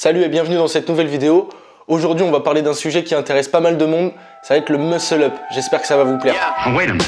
Salut et bienvenue dans cette nouvelle vidéo. Aujourd'hui, on va parler d'un sujet qui intéresse pas mal de monde. Ça va être le muscle up. J'espère que ça va vous plaire. Oh, wait a minute.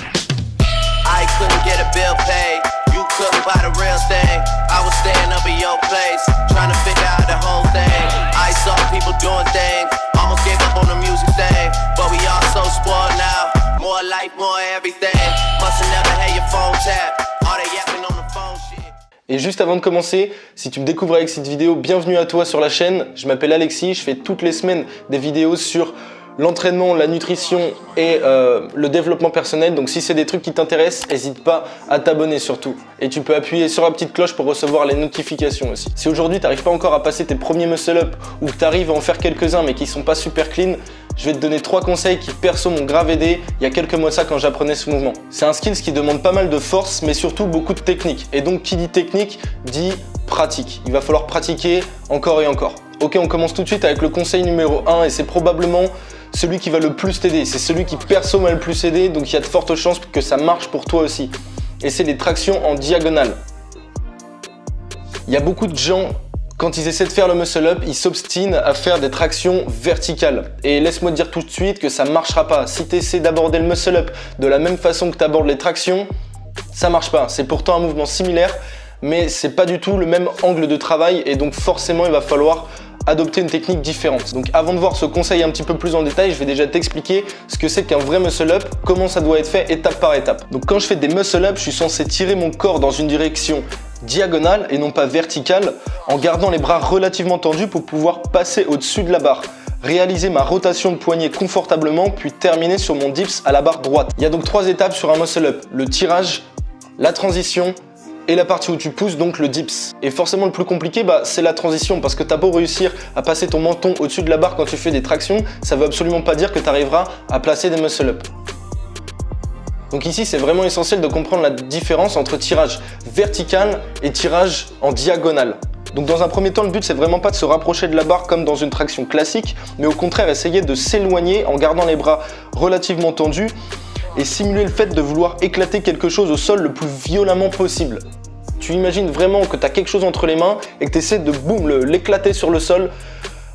I couldn't get a bill paid. You couldn't buy the real thing. I was staying up in your place, trying to figure out the whole thing. I saw people doing things, almost gave up on the music thing. But we all so spoiled now. More life, more everything. Must have never had your phone tap. All they yapping on the phone shit. Et juste avant de commencer, si tu me découvres avec cette vidéo, bienvenue à toi sur la chaîne. Je m'appelle Alexis, je fais toutes les semaines des vidéos sur l'entraînement, la nutrition et le développement personnel. Donc si c'est des trucs qui t'intéressent, n'hésite pas à t'abonner surtout. Et tu peux appuyer sur la petite cloche pour recevoir les notifications aussi. Si aujourd'hui tu n'arrives pas encore à passer tes premiers muscle-up ou que tu arrives à en faire quelques-uns mais qui sont pas super clean, je vais te donner 3 conseils qui perso m'ont grave aidé il y a quelques mois ça quand j'apprenais ce mouvement. C'est un skill qui demande pas mal de force mais surtout beaucoup de technique. Et donc qui dit technique dit pratique. Il va falloir pratiquer encore et encore. Ok, on commence tout de suite avec le conseil numéro 1 et c'est probablement celui qui va le plus t'aider. C'est celui qui perso m'a le plus aidé, donc il y a de fortes chances que ça marche pour toi aussi. Et c'est les tractions en diagonale. Il y a beaucoup de gens, quand ils essaient de faire le muscle up, ils s'obstinent à faire des tractions verticales. Et laisse-moi te dire tout de suite que ça ne marchera pas. Si tu essaies d'aborder le muscle up de la même façon que tu abordes les tractions, ça ne marche pas. C'est pourtant un mouvement similaire, mais c'est pas du tout le même angle de travail et donc forcément il va falloir adopter une technique différente. Donc avant de voir ce conseil un petit peu plus en détail, je vais déjà t'expliquer ce que c'est qu'un vrai muscle up, comment ça doit être fait étape par étape. Donc quand je fais des muscle up, je suis censé tirer mon corps dans une direction diagonale et non pas verticale, en gardant les bras relativement tendus pour pouvoir passer au-dessus de la barre, réaliser ma rotation de poignet confortablement, puis terminer sur mon dips à la barre droite. Il y a donc 3 étapes sur un muscle up: le tirage, la transition et la partie où tu pousses, donc le dips. Et forcément le plus compliqué, c'est la transition, parce que t'as beau réussir à passer ton menton au-dessus de la barre quand tu fais des tractions, ça veut absolument pas dire que tu arriveras à placer des muscle up. Donc ici c'est vraiment essentiel de comprendre la différence entre tirage vertical et tirage en diagonale. Donc dans un premier temps, le but c'est vraiment pas de se rapprocher de la barre comme dans une traction classique, mais au contraire essayer de s'éloigner en gardant les bras relativement tendus et simuler le fait de vouloir éclater quelque chose au sol le plus violemment possible. Tu imagines vraiment que tu as quelque chose entre les mains et que tu essaies de l'éclater sur le sol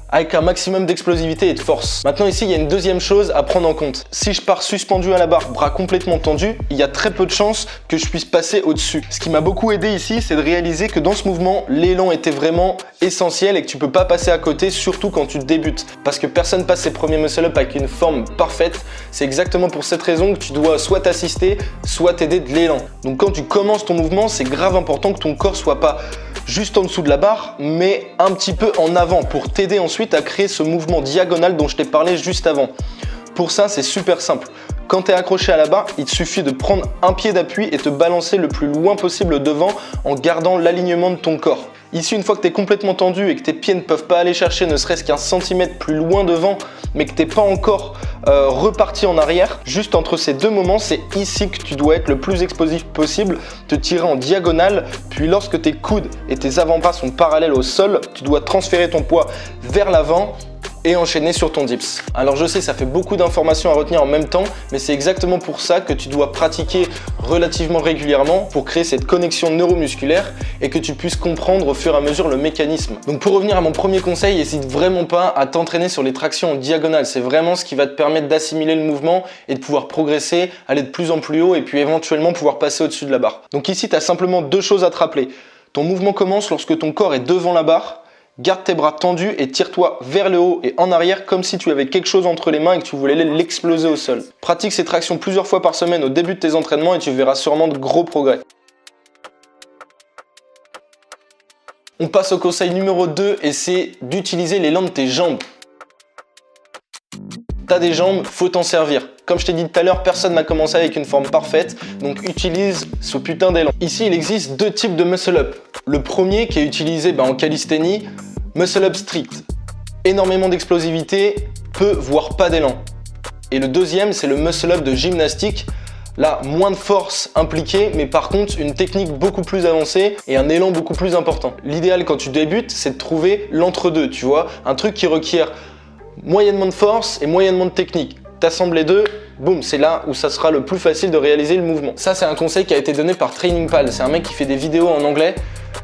avec un maximum d'explosivité et de force. Maintenant ici, il y a une deuxième chose à prendre en compte. Si je pars suspendu à la barre, bras complètement tendus, il y a très peu de chances que je puisse passer au-dessus. Ce qui m'a beaucoup aidé ici, c'est de réaliser que dans ce mouvement, l'élan était vraiment essentiel et que tu peux pas passer à côté, surtout quand tu débutes. Parce que personne passe ses premiers muscle-up avec une forme parfaite. C'est exactement pour cette raison que tu dois soit t'assister, soit t'aider de l'élan. Donc quand tu commences ton mouvement, c'est grave important que ton corps soit pas juste en dessous de la barre, mais un petit peu en avant pour t'aider ensuite à créer ce mouvement diagonal dont je t'ai parlé juste avant. Pour ça, c'est super simple. Quand tu es accroché à la barre, il te suffit de prendre un pied d'appui et te balancer le plus loin possible devant en gardant l'alignement de ton corps. Ici, une fois que tu es complètement tendu et que tes pieds ne peuvent pas aller chercher ne serait-ce qu'un centimètre plus loin devant, mais que tu n'es pas encore reparti en arrière, juste entre ces deux moments, c'est ici que tu dois être le plus explosif possible, te tirer en diagonale, puis lorsque tes coudes et tes avant-bras sont parallèles au sol, tu dois transférer ton poids vers l'avant et enchaîner sur ton dips. Alors je sais, ça fait beaucoup d'informations à retenir en même temps, mais c'est exactement pour ça que tu dois pratiquer relativement régulièrement pour créer cette connexion neuromusculaire et que tu puisses comprendre au fur et à mesure le mécanisme. Donc pour revenir à mon premier conseil, n'hésite vraiment pas à t'entraîner sur les tractions en diagonale. C'est vraiment ce qui va te permettre d'assimiler le mouvement et de pouvoir progresser, aller de plus en plus haut et puis éventuellement pouvoir passer au-dessus de la barre. Donc ici, tu as simplement 2 choses à te rappeler. Ton mouvement commence lorsque ton corps est devant la barre. Garde tes bras tendus et tire-toi vers le haut et en arrière comme si tu avais quelque chose entre les mains et que tu voulais l'exploser au sol. Pratique ces tractions plusieurs fois par semaine au début de tes entraînements et tu verras sûrement de gros progrès. On passe au conseil numéro 2 et c'est d'utiliser l'élan de tes jambes. T'as des jambes, faut t'en servir. Comme je t'ai dit tout à l'heure, personne n'a commencé avec une forme parfaite, donc utilise ce putain d'élan. Ici, il existe 2 types de muscle-up. Le premier qui est utilisé en calisthénie, muscle-up strict. Énormément d'explosivité, peu voire pas d'élan. Et le deuxième, c'est le muscle-up de gymnastique. Là, moins de force impliquée, mais par contre, une technique beaucoup plus avancée et un élan beaucoup plus important. L'idéal quand tu débutes, c'est de trouver l'entre-deux, tu vois, un truc qui requiert moyennement de force et moyennement de technique. T'assembles les deux boum, c'est là où ça sera le plus facile de réaliser le mouvement. Ça, c'est un conseil qui a été donné par TrainingPal. C'est un mec qui fait des vidéos en anglais.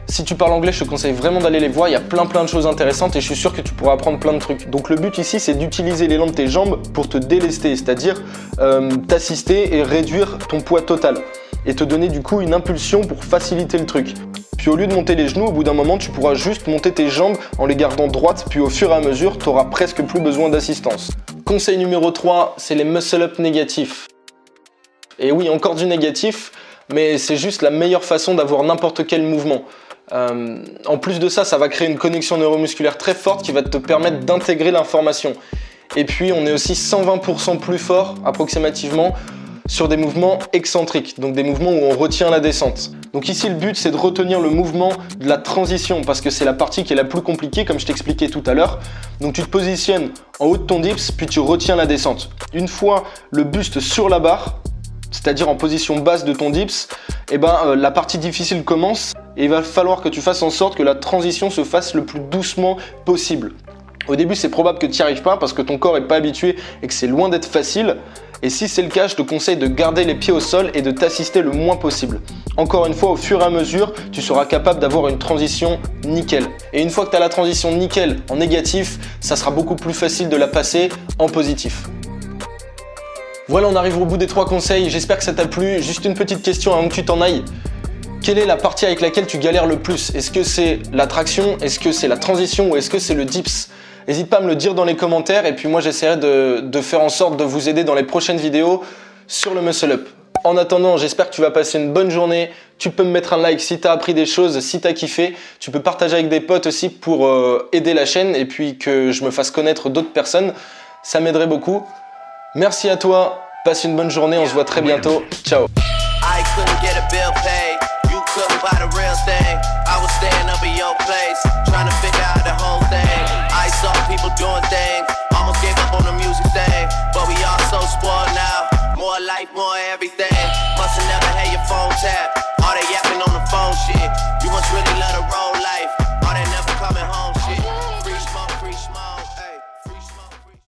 Si tu parles anglais, je te conseille vraiment d'aller les voir. Il y a plein de choses intéressantes et je suis sûr que tu pourras apprendre plein de trucs. Donc le but ici, c'est d'utiliser l'élan de tes jambes pour te délester, c'est-à-dire t'assister et réduire ton poids total et te donner du coup une impulsion pour faciliter le truc. Puis au lieu de monter les genoux, au bout d'un moment, tu pourras juste monter tes jambes en les gardant droites, puis au fur et à mesure, tu auras presque plus besoin d'assistance. Conseil numéro 3, c'est les muscle-up négatifs. Et oui, encore du négatif, mais c'est juste la meilleure façon d'avoir n'importe quel mouvement. En plus de ça, ça va créer une connexion neuromusculaire très forte qui va te permettre d'intégrer l'information. Et puis, on est aussi 120% plus fort, approximativement, sur des mouvements excentriques, donc des mouvements où on retient la descente. Donc ici, le but, c'est de retenir le mouvement de la transition, parce que c'est la partie qui est la plus compliquée, comme je t'expliquais tout à l'heure. Donc tu te positionnes en haut de ton dips, puis tu retiens la descente. Une fois le buste sur la barre, c'est-à-dire en position basse de ton dips, la partie difficile commence et il va falloir que tu fasses en sorte que la transition se fasse le plus doucement possible. Au début, c'est probable que tu n'y arrives pas parce que ton corps n'est pas habitué et que c'est loin d'être facile. Et si c'est le cas, je te conseille de garder les pieds au sol et de t'assister le moins possible. Encore une fois, au fur et à mesure, tu seras capable d'avoir une transition nickel. Et une fois que tu as la transition nickel en négatif, ça sera beaucoup plus facile de la passer en positif. Voilà, on arrive au bout des 3 conseils. J'espère que ça t'a plu. Juste une petite question avant que tu t'en ailles. Quelle est la partie avec laquelle tu galères le plus? Est-ce que c'est la traction? Est-ce que c'est la transition? Ou est-ce que c'est le dips? N'hésite pas à me le dire dans les commentaires et puis moi j'essaierai de faire en sorte de vous aider dans les prochaines vidéos sur le muscle up. En attendant, j'espère que tu vas passer une bonne journée. Tu peux me mettre un like si tu as appris des choses, si tu as kiffé. Tu peux partager avec des potes aussi pour aider la chaîne et puis que je me fasse connaître d'autres personnes. Ça m'aiderait beaucoup. Merci à toi. Passe une bonne journée. On se voit très bientôt. Ciao. People doing things, almost gave up on the music thing, but we all so spoiled now. More life, more everything.